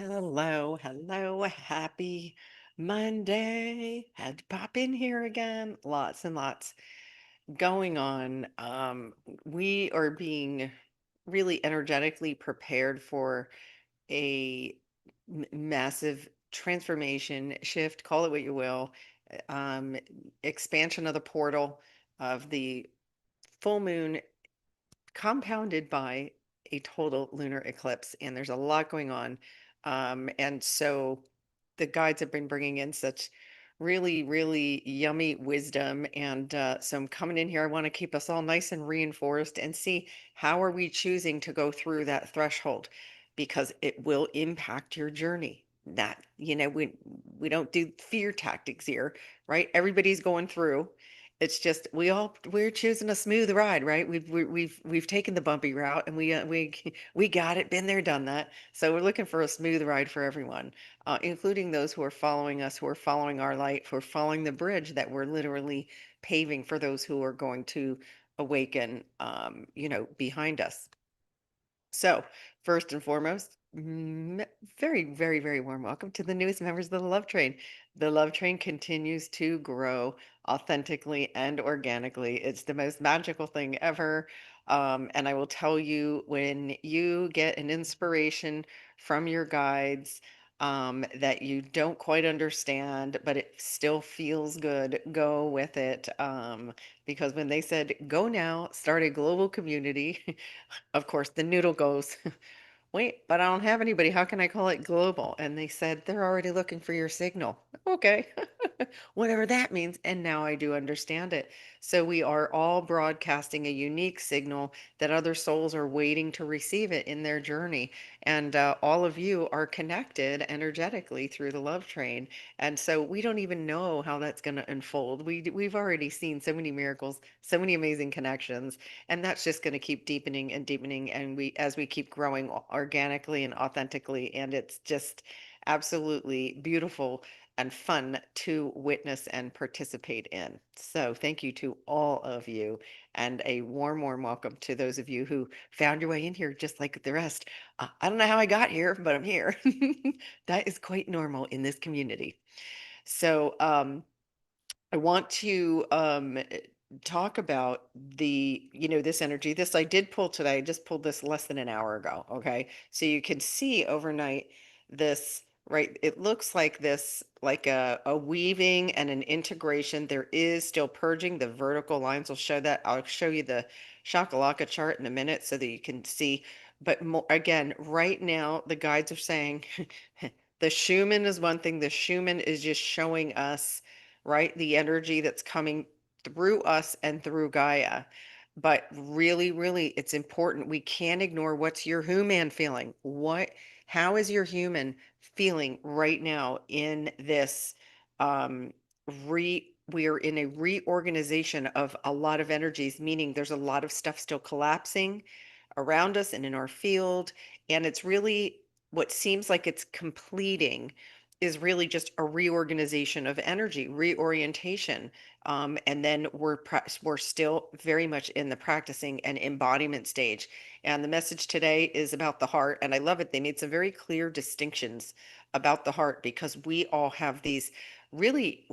Hello, hello, happy Monday. Had to pop in here again. Lots and lots going on. We are being really energetically prepared for a massive transformation shift, call it what you will, expansion of the portal of the full moon compounded by a total lunar eclipse, and there's a lot going on. And so the guides have been bringing in such really, really yummy wisdom. And so I'm coming in here. I want to keep us all nice and reinforced and see how are we choosing to go through that threshold because it will impact your journey. That, we don't do fear tactics here, right? Everybody's going through. It's just we're choosing a smooth ride, right? We've taken the bumpy route and we we got it, been there, done that. So we're looking for a smooth ride for everyone, including those who are following us, who are following our light, who are following the bridge that we're literally paving for those who are going to awaken, behind us. So, first and foremost, very, very, very warm welcome to the newest members of the Love Train. The Love Train continues to grow authentically and organically. It's the most magical thing ever. And I will tell you, when you get an inspiration from your guides that you don't quite understand, but it still feels good, go with it. Because when they said, go now, start a global community, of course, the noodle goes, wait, but I don't have anybody. How can I call it global? And they said, they're already looking for your signal. Okay, whatever that means. And now I do understand it. So we are all broadcasting a unique signal that other souls are waiting to receive it in their journey. And all of you are connected energetically through the love train. And so we don't even know how that's going to unfold. We've already seen so many miracles, so many amazing connections, and that's just going to keep deepening and deepening, and we as we keep growing organically and authentically, and it's just absolutely beautiful and fun to witness and participate in. So thank you to all of you, and a warm welcome to those of you who found your way in here just like the rest. I don't know how I got here, but I'm here. That is quite normal in this community. So I want to talk about this energy. This I did pull today. I just pulled this less than an hour ago. Okay. So you can see overnight this, right? It looks like this, like a weaving and an integration. There is still purging. The vertical lines will show that. I'll show you the shakalaka chart in a minute so that you can see. But again, right now, the guides are saying the Schumann is one thing. The Schumann is just showing us, right? The energy that's coming through us and through Gaia. But really, really, it's important. We can't ignore what's your human feeling. How is your human feeling right now in this um we are in a reorganization of a lot of energies, meaning there's a lot of stuff still collapsing around us and in our field. And it's really what seems like it's completing is really just a reorganization of energy, reorientation. And then we're still very much in the practicing and embodiment stage. And the message today is about the heart, and I love it. They made some very clear distinctions about the heart because we all have these really,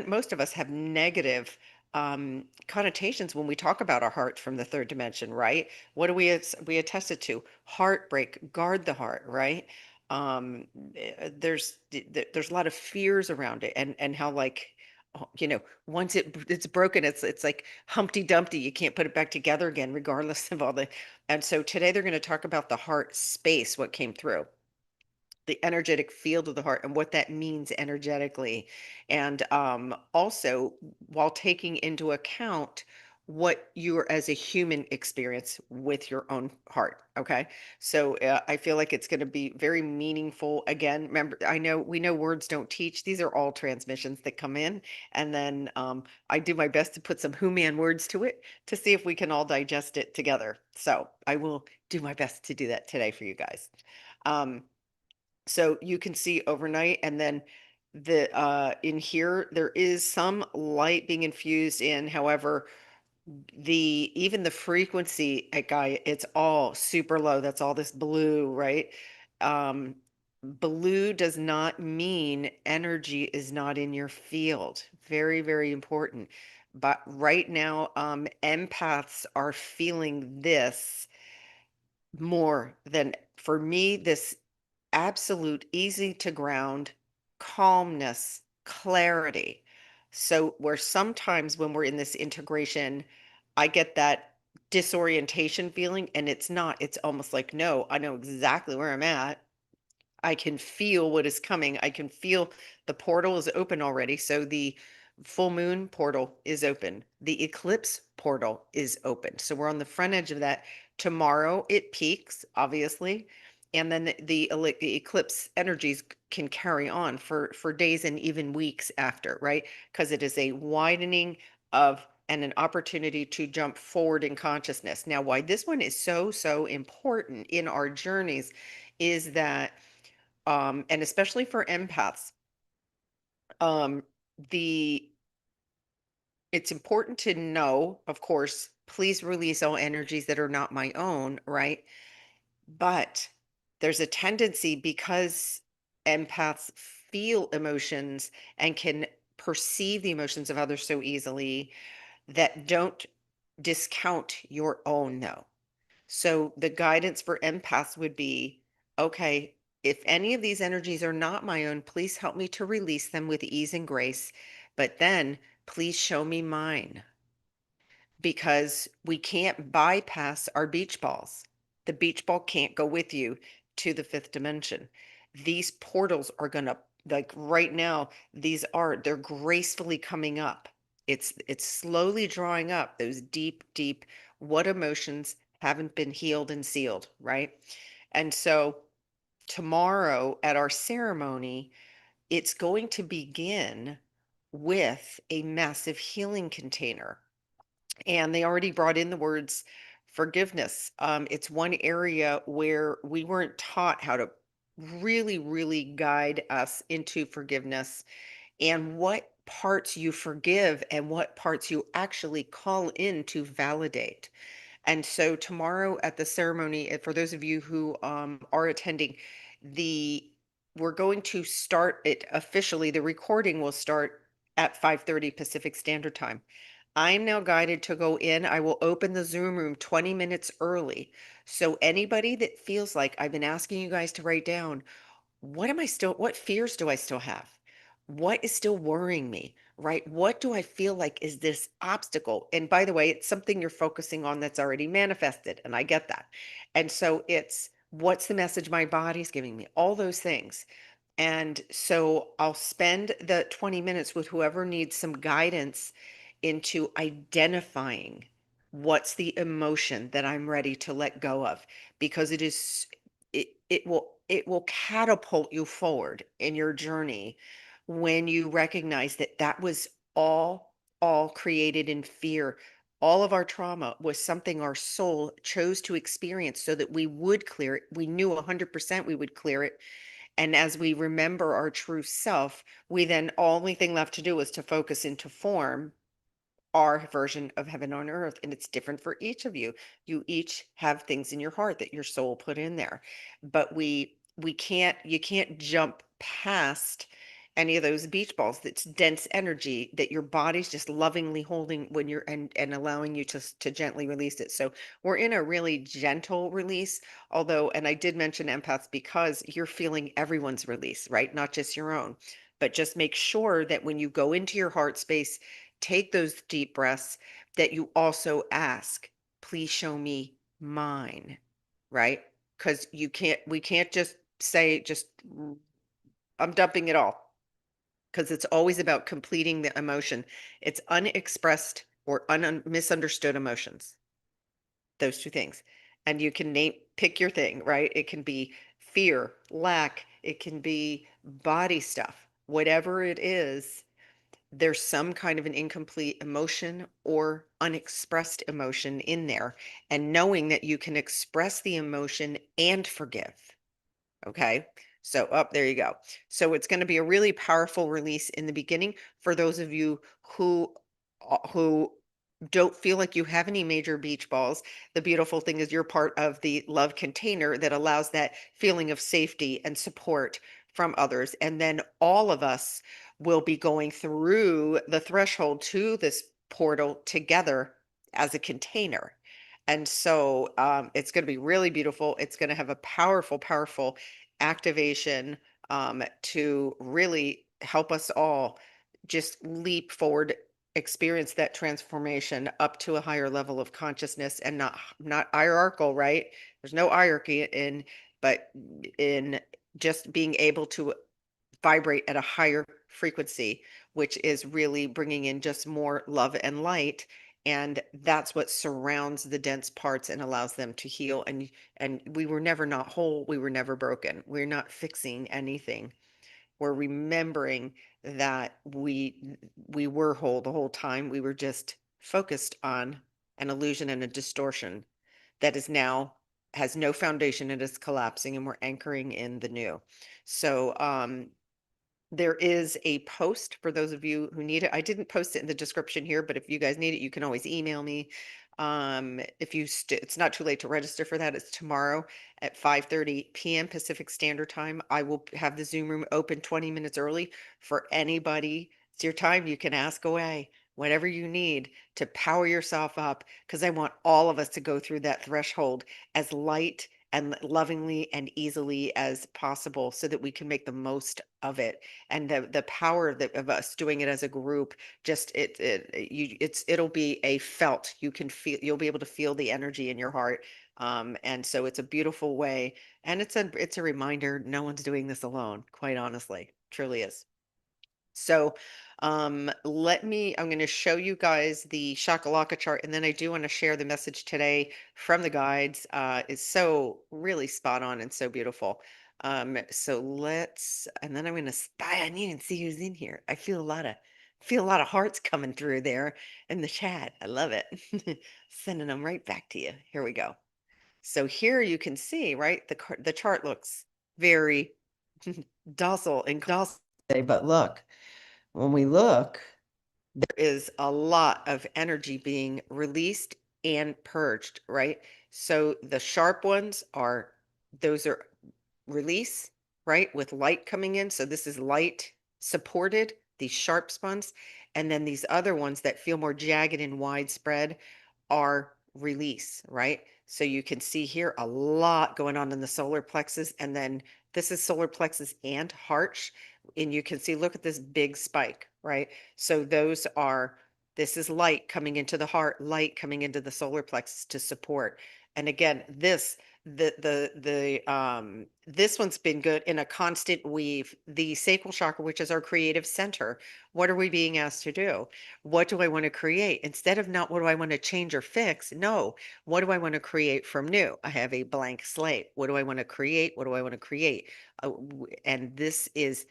most of us have negative connotations when we talk about our heart from the third dimension, right? What do we attest it to? Heartbreak, guard the heart, right? There's a lot of fears around it, and how, like, once it's broken, it's like Humpty Dumpty. You can't put it back together again, regardless of all the. And so today they're going to talk about the heart space, what came through, the energetic field of the heart and what that means energetically. And also, while taking into account what you are as a human experience with your own heart. Okay. So I feel like it's going to be very meaningful. Again, remember, we know words don't teach. These are all transmissions that come in. And then I do my best to put some human words to it to see if we can all digest it together. So I will do my best to do that today for you guys. Um, so you can see overnight, and then the in here there is some light being infused in. However, the even the frequency at Gaia, it's all super low. That's all this blue, right? Um, Blue does not mean energy is not in your field. Very, very important. But right now, empaths are feeling this more than for me, this absolute easy to ground calmness, clarity. So, where sometimes when we're in this integration, I get that disorientation feeling, and it's not, it's almost like, no, I know exactly where I'm at. I can feel what is coming. I can feel the portal is open already. So the full moon portal is open. The eclipse portal is open. So we're on the front edge of that. Tomorrow it peaks, obviously. And then the eclipse energies can carry on for days and even weeks after, right? Because it is a widening of and an opportunity to jump forward in consciousness. Now, why this one is so, so important in our journeys is that and especially for empaths, um, the it's important to know, of course, please release all energies that are not my own, right? But there's a tendency because empaths feel emotions and can perceive the emotions of others so easily that don't discount your own, though. So the guidance for empaths would be, okay, if any of these energies are not my own, please help me to release them with ease and grace. But then please show me mine because we can't bypass our beach balls. The beach ball can't go with you to the fifth dimension. These portals are going to, like right now, they're gracefully coming up. It's slowly drawing up those deep, deep, what emotions haven't been healed and sealed, right? And so tomorrow at our ceremony, it's going to begin with a massive healing container, and they already brought in the words forgiveness. It's one area where we weren't taught how to really, really guide us into forgiveness and what parts you forgive and what parts you actually call in to validate. And so tomorrow at the ceremony, for those of you who are attending, the we're going to start it officially. The recording will start at 5:30 Pacific Standard Time. I'm now guided to go in. I will open the Zoom room 20 minutes early. So anybody that feels like I've been asking you guys to write down, what fears do I still have? What is still worrying me, right? What do I feel like is this obstacle? And by the way, it's something you're focusing on that's already manifested, and I get that. And so it's what's the message my body's giving me? All those things. And so I'll spend the 20 minutes with whoever needs some guidance into identifying what's the emotion that I'm ready to let go of, because it will catapult you forward in your journey when you recognize that that was all created in fear. All of our trauma was something our soul chose to experience so that we would clear it. We knew 100% we would clear it, and as we remember our true self, we then only thing left to do is to focus into form our version of heaven on earth. And it's different for each of you. You each have things in your heart that your soul put in there. But we can't you can't jump past any of those beach balls. That's dense energy that your body's just lovingly holding when you're and allowing you to gently release it. So we're in a really gentle release, although, and I did mention empaths because you're feeling everyone's release, right? Not just your own. But just make sure that when you go into your heart space, take those deep breaths, that you also ask, please show me mine, right? Because we can't just say, I'm dumping it all, because it's always about completing the emotion. It's unexpressed or misunderstood emotions, those two things. And you can pick your thing, right? It can be fear, lack, it can be body stuff, whatever it is. There's some kind of an incomplete emotion or unexpressed emotion in there, and knowing that you can express the emotion and forgive. Okay. So up there you go. So it's going to be a really powerful release in the beginning for those of you who don't feel like you have any major beach balls. The beautiful thing is you're part of the love container that allows that feeling of safety and support from others. And then all of us will be going through the threshold to this portal together as a container. And so it's going to be really beautiful. It's going to have a powerful, powerful activation to really help us all just leap forward, experience that transformation up to a higher level of consciousness, and not hierarchical, right? There's no hierarchy in, but in just being able to vibrate at a higher frequency, which is really bringing in just more love and light. And that's what surrounds the dense parts and allows them to heal. And we were never not whole. We were never broken. We're not fixing anything. We're remembering that we were whole the whole time. We were just focused on an illusion and a distortion that is now has no foundation and is collapsing, and we're anchoring in the new. So there is a post for those of you who need it. I didn't post it in the description here, but if you guys need it, you can always email me. If you it's not too late to register for that. It's tomorrow at 5:30 p.m. Pacific Standard Time. I will have the Zoom room open 20 minutes early for anybody. It's your time. You can ask away whatever you need to power yourself up, because I want all of us to go through that threshold as light and lovingly and easily as possible, so that we can make the most of it. And the power of us doing it as a group, just it'll be a felt, you can feel, you'll be able to feel the energy in your heart. And so it's a beautiful way, and it's a reminder no one's doing this alone, quite honestly, truly is. So I'm going to show you guys the shakalaka chart, and then I do want to share the message today from the guides. It's so really spot on and so beautiful. So and then I'm going to spy on you and see who's in here. I feel a lot of hearts coming through there in the chat. I love it. Sending them right back to you. Here we go. So here you can see, right? The chart looks very docile and docile, but look, when we look, there is a lot of energy being released and purged, right? So the sharp ones are, those are release, right? With light coming in. So this is light supported, these sharp ones. And then these other ones that feel more jagged and widespread are release, right? So you can see here a lot going on in the solar plexus. And then this is solar plexus and heart. And you can see, look at this big spike, right? So this is light coming into the heart, light coming into the solar plexus to support. And again, this one's been good in a constant weave. The sacral chakra, which is our creative center. What are we being asked to do? What do I want to create? Instead of not what do I want to change or fix? No, what do I want to create from new? I have a blank slate. What do I want to create? What do I want to create? And this is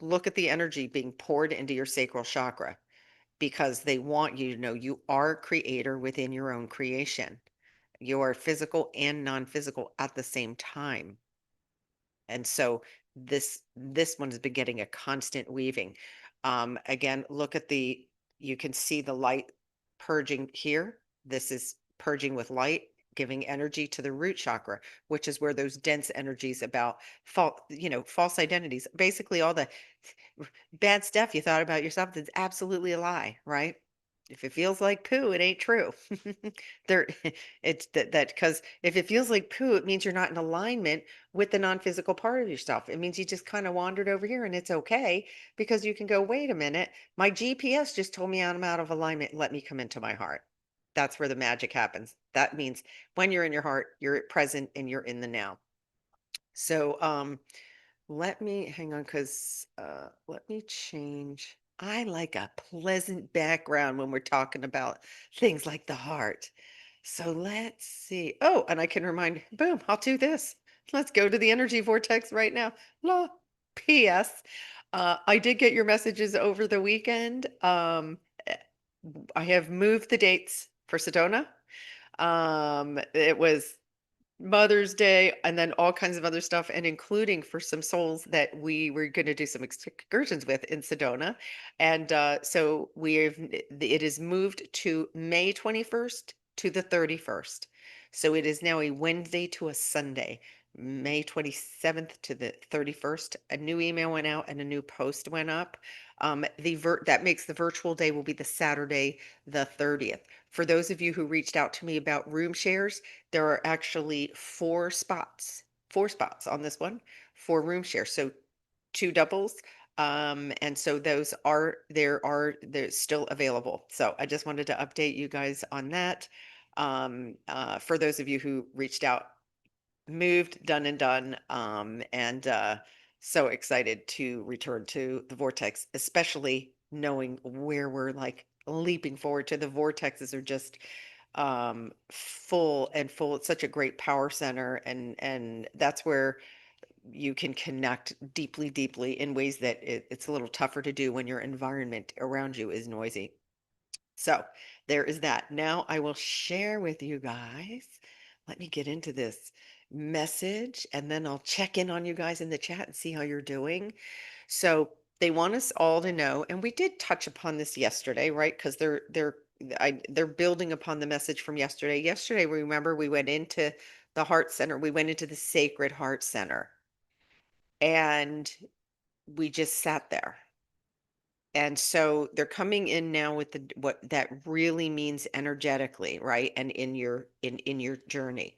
look at the energy being poured into your sacral chakra, because they want you to know you are creator within your own creation. You are physical and non-physical at the same time. And so this one has been getting a constant weaving. Again, look at you can see the light purging here. This is purging with light, giving energy to the root chakra, which is where those dense energies about false identities, basically all the bad stuff you thought about yourself that's absolutely a lie, right? If it feels like poo, it ain't true. There, it's that because if it feels like poo, it means you're not in alignment with the non-physical part of yourself. It means you just kind of wandered over here, and it's okay, because you can go, wait a minute, my GPS just told me I'm out of alignment. Let me come into my heart. That's where the magic happens. That means when you're in your heart, you're present and you're in the now. So, let me hang on, because let me change. I like a pleasant background when we're talking about things like the heart. So let's see. Oh, and I can remind, boom, I'll do this. Let's go to the energy vortex right now. La P.S. I did get your messages over the weekend. Eh, I have moved the dates for Sedona. It was Mother's Day, and then all kinds of other stuff, and including for some souls that we were going to do some excursions with in Sedona. And so it is moved to May 21st to the 31st. So it is now a Wednesday to a Sunday, May 27th to the 31st. A new email went out and a new post went up. That makes the virtual day will be the Saturday, the 30th. For those of you who reached out to me about room shares, there are actually four spots on this one for room share. So two doubles. And so they're still available. So I just wanted to update you guys on that. For those of you who reached out, moved, done and done. And so excited to return to the vortex, especially knowing where we're like leaping forward to. The vortexes are just full and full. It's such a great power center, and that's where you can connect deeply, deeply in ways that it's a little tougher to do when your environment around you is noisy. So there is that. Now I will share with you guys. Let me get into this message and then I'll check in on you guys in the chat and see how you're doing. So they want us all to know, and we did touch upon this yesterday, right? Because they're building upon the message from yesterday. Yesterday, remember, we went into the heart center, we went into the sacred heart center, and we just sat there. And so they're coming in now with what that really means energetically, right? And in your journey.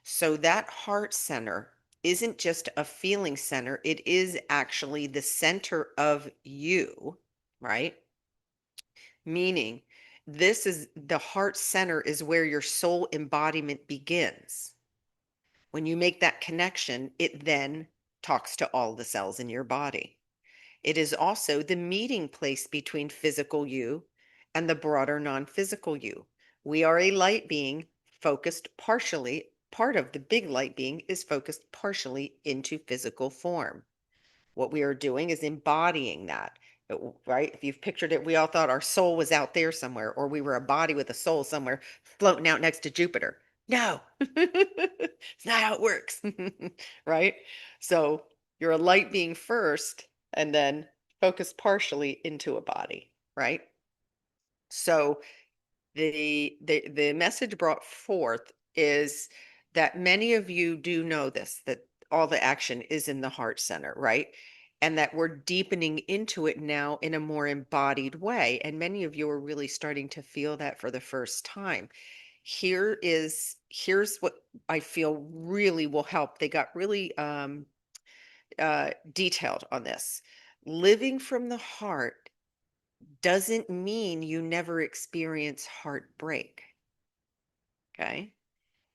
So that heart center isn't just a feeling center, it is actually the center of you, right? Meaning this is the heart center is where your soul embodiment begins. When you make that connection, it then talks to all the cells in your body. It is also the meeting place between physical you and the broader non-physical you. We are a light being focused partially, part of the big light being is focused partially into physical form. What we are doing is embodying that, right? If you've pictured it, we all thought our soul was out there somewhere, or we were a body with a soul somewhere floating out next to Jupiter. No, it's not how it works, right? So you're a light being first, and then focus partially into a body, right? So the message brought forth is that many of you do know this, that all the action is in the heart center, right? And that we're deepening into it now in a more embodied way. And many of you are really starting to feel that for the first time. Here's what I feel really will help. They got really detailed on this. Living from the heart doesn't mean you never experience heartbreak. Okay.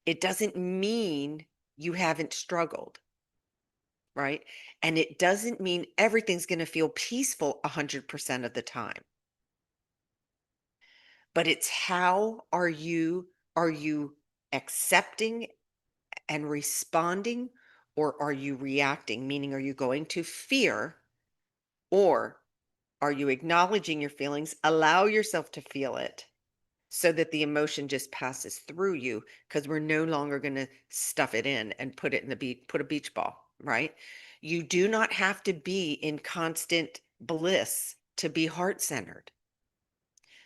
It doesn't mean you haven't struggled, right? And it doesn't mean everything's going to feel peaceful 100% of the time. But it's how are you accepting and responding, or are you reacting? Meaning, are you going to fear, or are you acknowledging your feelings? Allow yourself to feel it so that the emotion just passes through you, because we're no longer going to stuff it in and put it in put a beach ball, right? You do not have to be in constant bliss to be heart centered.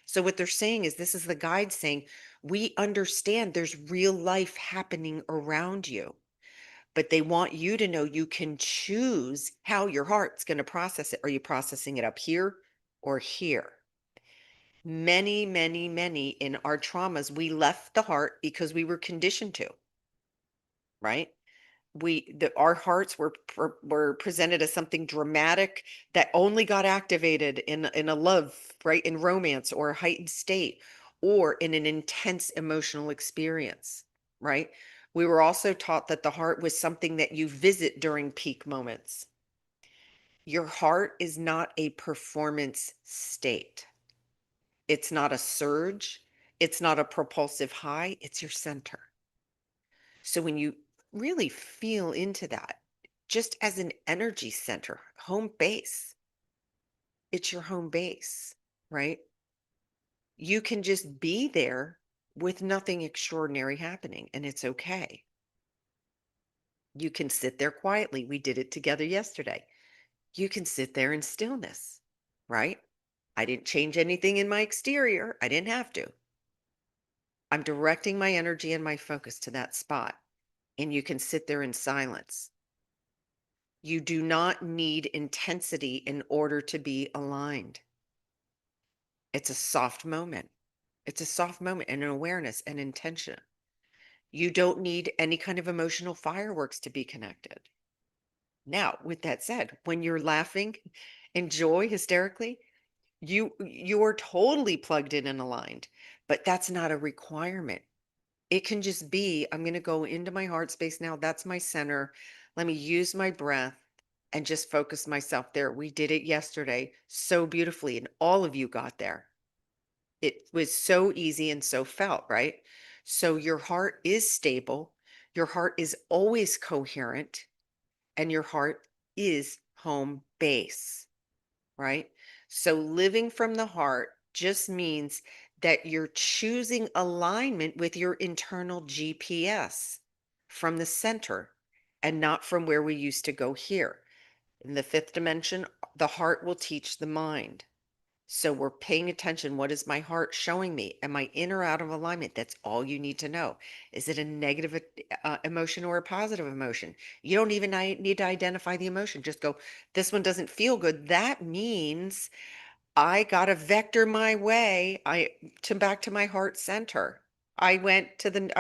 So what they're saying is, this is the guide saying, we understand there's real life happening around you, but they want you to know you can choose how your heart's going to process it. Are you processing it up here or here? Many, many, many in our traumas, we left the heart because we were conditioned to, right? Our hearts were presented as something dramatic that only got activated in a love, right? In romance or a heightened state, or in an intense emotional experience, right? We were also taught that the heart was something that you visit during peak moments. Your heart is not a performance state. It's not a surge. It's not a propulsive high. It's your center. So when you really feel into that, just as an energy center, home base, it's your home base, right? You can just be there with nothing extraordinary happening, and it's okay. You can sit there quietly. We did it together yesterday. You can sit there in stillness, right? I didn't change anything in my exterior. I didn't have to. I'm directing my energy and my focus to that spot. And you can sit there in silence. You do not need intensity in order to be aligned. It's a soft moment. It's a soft moment and an awareness and intention. You don't need any kind of emotional fireworks to be connected. Now, with that said, when you're laughing in joy hysterically, you're totally plugged in and aligned, but that's not a requirement. It can just be, I'm going to go into my heart space now. That's my center. Let me use my breath and just focus myself there. We did it yesterday so beautifully, and all of you got there. It was so easy and so felt, right? So your heart is stable. Your heart is always coherent, and your heart is home base, right? So living from the heart just means that you're choosing alignment with your internal GPS from the center and not from where we used to go here. In the fifth dimension, the heart will teach the mind. So we're paying attention. What is my heart showing me? Am I in or out of alignment? That's all you need to know. Is it a negative emotion or a positive emotion? You don't even need to identify the emotion. Just go, this one doesn't feel good. That means I got to vector my way to back to my heart center. I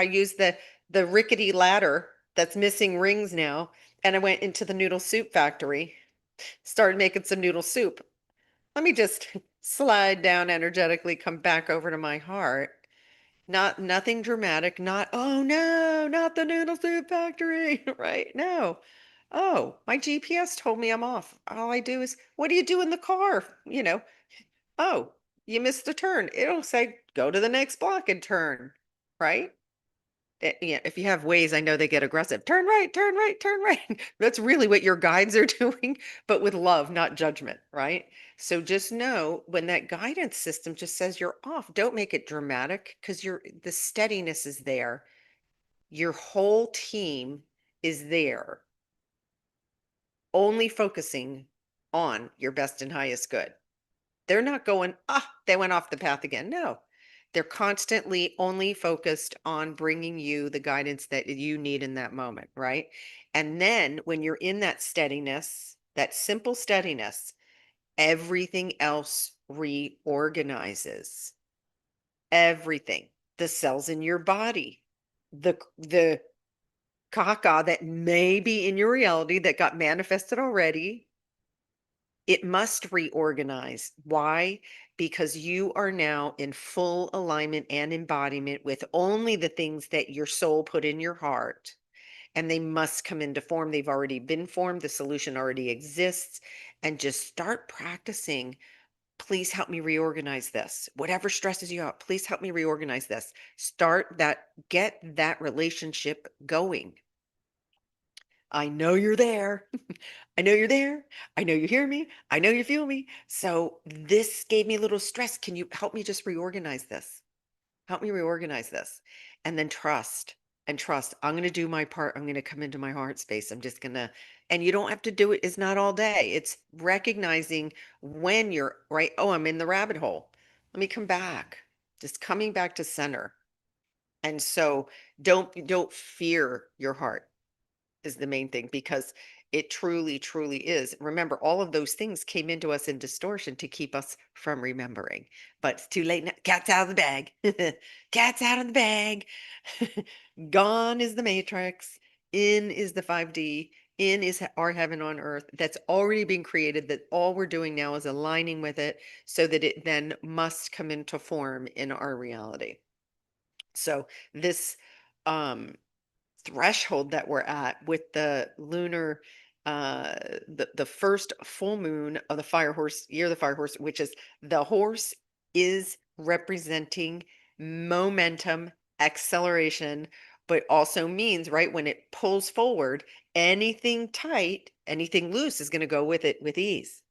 used the rickety ladder that's missing rings now, and I went into the noodle soup factory, started making some noodle soup. Let me just slide down energetically, come back over to my heart. Nothing dramatic, not, oh no, not the noodle soup factory, right? No. Oh, my GPS told me I'm off. All I do is, what do you do in the car? Oh, you missed a turn. It'll say, go to the next block and turn, right? Yeah, if you have ways, I know they get aggressive. Turn right, turn right, turn right. That's really what your guides are doing, but with love, not judgment, right? So just know when that guidance system just says you're off, don't make it dramatic because the steadiness is there. Your whole team is there, only focusing on your best and highest good. They're not going, they went off the path again. No, they're constantly only focused on bringing you the guidance that you need in that moment, right? And then when you're in that steadiness, that simple steadiness, everything else reorganizes. Everything, the cells in your body, the caca that may be in your reality that got manifested already, it must reorganize. Why? Because you are now in full alignment and embodiment with only the things that your soul put in your heart, and they must come into form. They've already been formed, the solution already exists, and just start practicing. Please help me reorganize this. Whatever stresses you out, please help me reorganize this. Get that relationship going. I know you're there. I know you're there. I know you hear me. I know you feel me. So this gave me a little stress. Can you help me just reorganize this? Help me reorganize this. And then trust and trust. I'm going to do my part. I'm going to come into my heart space. I'm just going to, and you don't have to do it. It's not all day. It's recognizing when you're right. Oh, I'm in the rabbit hole. Let me come back. Just coming back to center. And so don't fear your heart is the main thing because it truly, truly is. Remember, all of those things came into us in distortion to keep us from remembering. But it's too late now. Cat's out of the bag. Cat's out of the bag. Gone is the matrix. In is the 5D. In is our heaven on earth. That's already been created. That all we're doing now is aligning with it so that it then must come into form in our reality. So this um threshold that we're at with the lunar the first full moon of the fire horse year of the fire horse, which is the horse is representing momentum, acceleration, but also means right when it pulls forward, anything tight, anything loose is going to go with it with ease.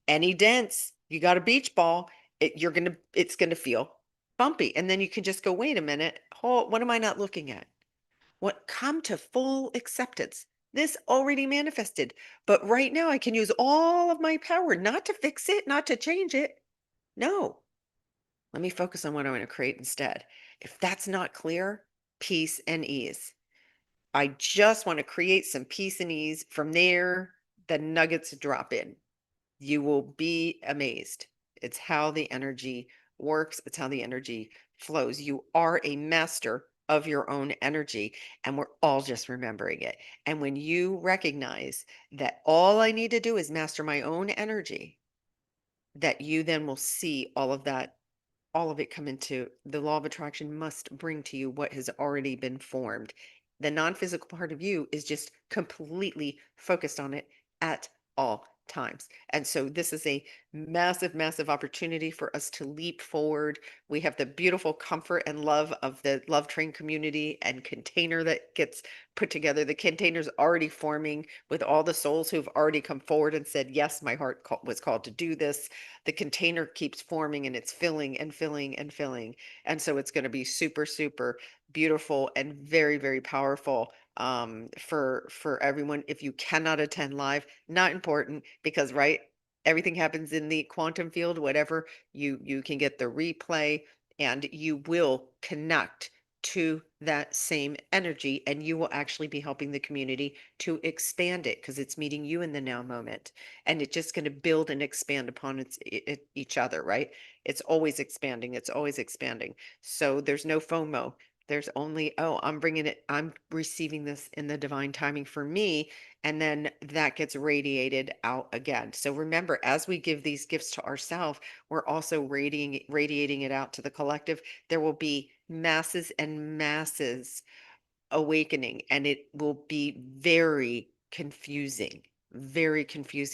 Any dense, you got a beach ball, it's going to feel bumpy, and then you can just go, wait a minute, what am I not looking at? What come to full acceptance. This already manifested. But right now I can use all of my power not to fix it, not to change it. No, let me focus on what I'm going to create instead. If that's not clear, peace and ease. I just want to create some peace and ease. From there, the nuggets drop in. You will be amazed. It's how the energy works, it's how the energy flows. You are a master of your own energy, and we're all just remembering it. And when you recognize that all I need to do is master my own energy, that you then will see all of that, all of it come into the law of attraction must bring to you what has already been formed. The non-physical part of you is just completely focused on it at all times. And so this is a massive, massive opportunity for us to leap forward. We have the beautiful comfort and love of the Love Train community and container that gets put together. The container's already forming with all the souls who've already come forward and said, yes, my heart was called to do this. The container keeps forming and it's filling and filling and filling. And so it's going to be super, super beautiful and very, very powerful for everyone. If you cannot attend live, not important because everything happens in the quantum field, whatever you can get the replay and you will connect to that same energy and you will actually be helping the community to expand it because it's meeting you in the now moment and it's just going to build and expand upon each other, right? It's always expanding. It's always expanding. So there's no FOMO. There's only, oh, I'm bringing it, I'm receiving this in the divine timing for me. And then that gets radiated out again. So remember, as we give these gifts to ourselves, we're also radiating it out to the collective. There will be masses and masses awakening, and it will be very confusing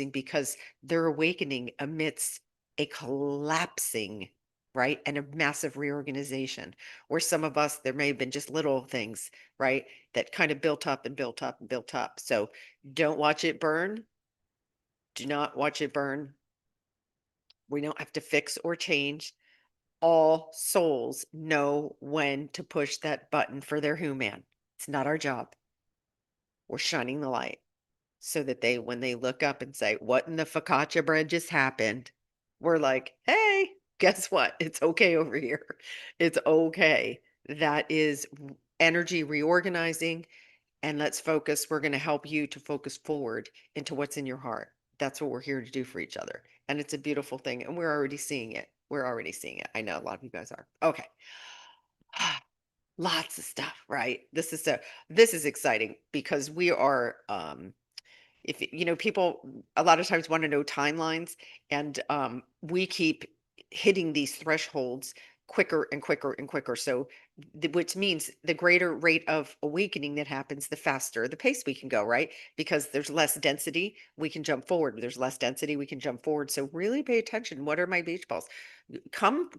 because they're awakening amidst a collapsing, right? And a massive reorganization where some of us, there may have been just little things, right? That kind of built up and built up and built up. So don't watch it burn. Do not watch it burn. We don't have to fix or change. All souls know when to push that button for their human. It's not our job. We're shining the light so that they, when they look up and say, what in the focaccia bread just happened? We're like, hey, guess what? It's okay over here. It's okay. That is energy reorganizing. And let's focus. We're going to help you to focus forward into what's in your heart. That's what we're here to do for each other. And it's a beautiful thing. And we're already seeing it. We're already seeing it. I know a lot of you guys are. Okay. Lots of stuff, right? This is exciting because we are if people a lot of times want to know timelines and we keep hitting these thresholds quicker and quicker and quicker, so which means the greater rate of awakening that happens, the faster the pace we can go, right? Because there's less density, we can jump forward. There's less density, we can jump forward. So really pay attention. What are my beach balls? Come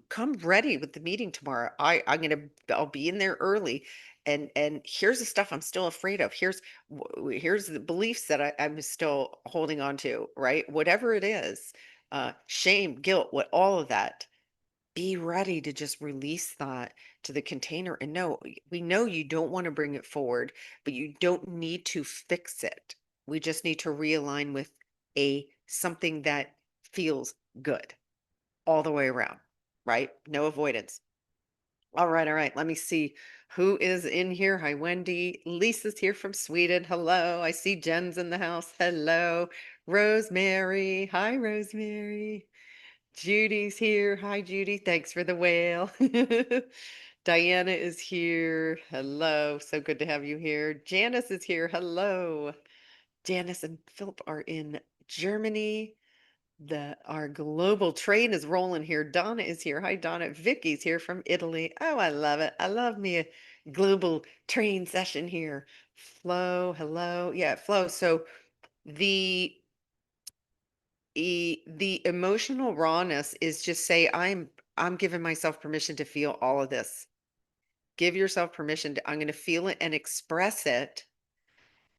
ready with the meeting tomorrow. I'll be in there early, and here's the stuff I'm still afraid of. Here's the beliefs that I'm still holding on to, right? Whatever it is, shame, guilt, what all of that. Be ready to just release that to the container and know, we know you don't want to bring it forward, but you don't need to fix it. We just need to realign with a something that feels good all the way around, right? No avoidance. All right, all right. Let me see who is in here. Hi, Wendy. Lisa's here from Sweden. Hello. I see Jen's in the house. Hello. Rosemary. Hi, Rosemary. Judy's here. Hi, Judy. Thanks for the whale. Diana is here. Hello. So good to have you here. Janice is here. Hello. Janice and Philip are in Germany. Our global train is rolling here. Donna is here. Hi, Donna. Vicky's here from Italy. Oh, I love it. I love me a global train session here. Flo, hello. Yeah, Flo. So the the emotional rawness is just say, I'm giving myself permission to feel all of this. Give yourself permission to, I'm going to feel it and express it,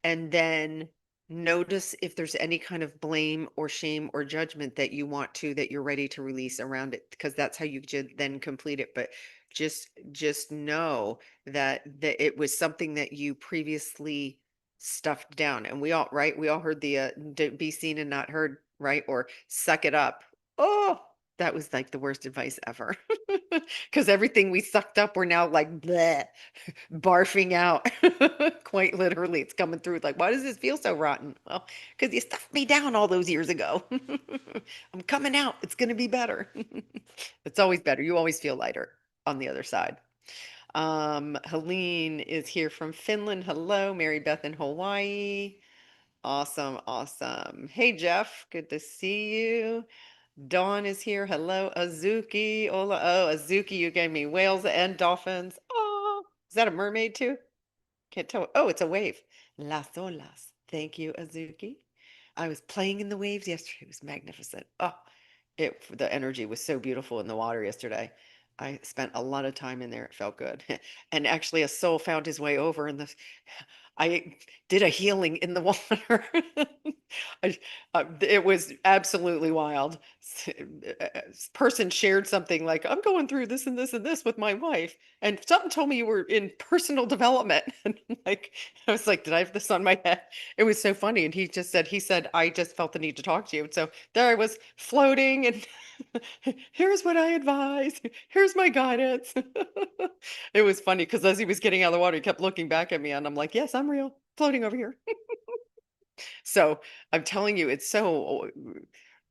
and then notice if there's any kind of blame or shame or judgment that you're ready to release around it, because that's how you then complete it. But just know that it was something that you previously stuffed down. And we all, right? We all heard the be seen and not heard, right? Or suck it up. Oh, that was like the worst advice ever. Because everything we sucked up, we're now like bleh, barfing out. Quite literally, it's coming through. Like, why does this feel so rotten? Well, because you stuffed me down all those years ago. I'm coming out. It's going to be better. It's always better. You always feel lighter on the other side. Helene is here from Finland. Hello, Mary Beth in Hawaii. Awesome, awesome. Hey, Jeff, good to see you. Dawn is here. Hello, Azuki. Hola. Oh, Azuki, you gave me whales and dolphins. Oh, is that a mermaid too? Can't tell. Oh, it's a wave. Las olas. Thank you, Azuki. I was playing in the waves yesterday. It was magnificent. Oh, the energy was so beautiful in the water yesterday. I spent a lot of time in there. It felt good. And actually a soul found his way over and I did a healing in the water. It was absolutely wild. Person shared something like, I'm going through this and this and this with my wife. And something told me you were in personal development. And like, I was like, did I have this on my head? It was so funny. And he said, I just felt the need to talk to you. And so there I was floating and here's what I advise. Here's my guidance. It was funny because as he was getting out of the water, he kept looking back at me and I'm like, yes, I'm real, floating over here. So I'm telling you, it's so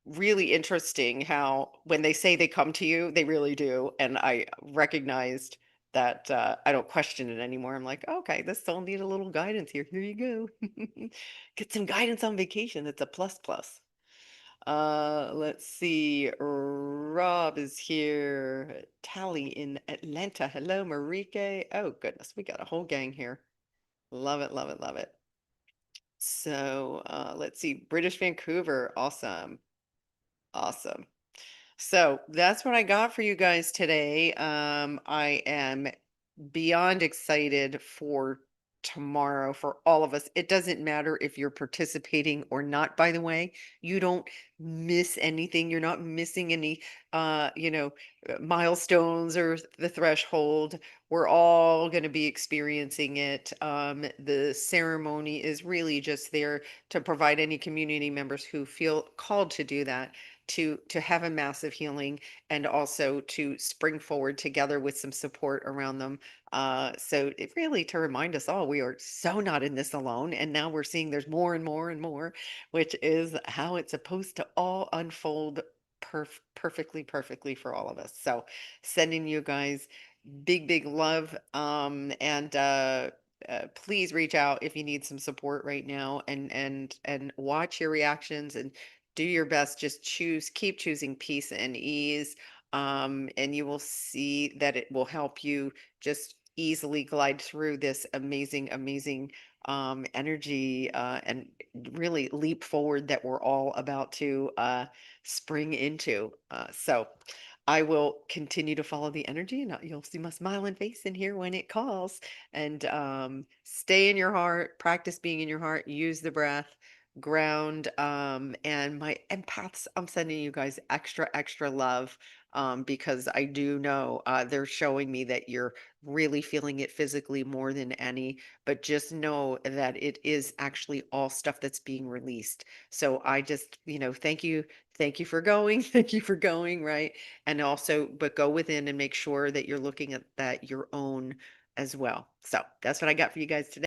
really interesting how when they say they come to you, they really do. And I recognized that I don't question it anymore. I'm like, okay, this soul need a little guidance here. Here you go. Get some guidance on vacation. It's a plus plus. Let's see. Rob is here. Tally in Atlanta. Hello, Marike. Oh, goodness. We got a whole gang here. Love it, love it, love it. So, let's see. British Vancouver. Awesome. Awesome. So that's what I got for you guys today. I am beyond excited for tomorrow for all of us. It doesn't matter if you're participating or not, by the way. You don't miss anything. You're not missing any milestones or the threshold. We're all going to be experiencing it. The ceremony is really just there to provide any community members who feel called to do that to have a massive healing and also to spring forward together with some support around them. So it really to remind us all we are so not in this alone. And now we're seeing there's more and more and more, which is how it's supposed to all unfold perfectly, perfectly for all of us. So sending you guys big, big love. Please reach out if you need some support right now and watch your reactions and do your best. Just keep choosing peace and ease. And you will see that it will help you just easily glide through this amazing, amazing energy and really leap forward that we're all about to spring into. So I will continue to follow the energy and you'll see my smiling face in here when it calls. And stay in your heart, practice being in your heart, use the breath, ground. And my empaths, I'm sending you guys extra, extra love because I do know they're showing me that you're really feeling it physically more than any, but just know that it is actually all stuff that's being released. So I just, thank you. Thank you for going. Thank you for going, right? And also, but go within and make sure that you're looking at that your own as well. So that's what I got for you guys today.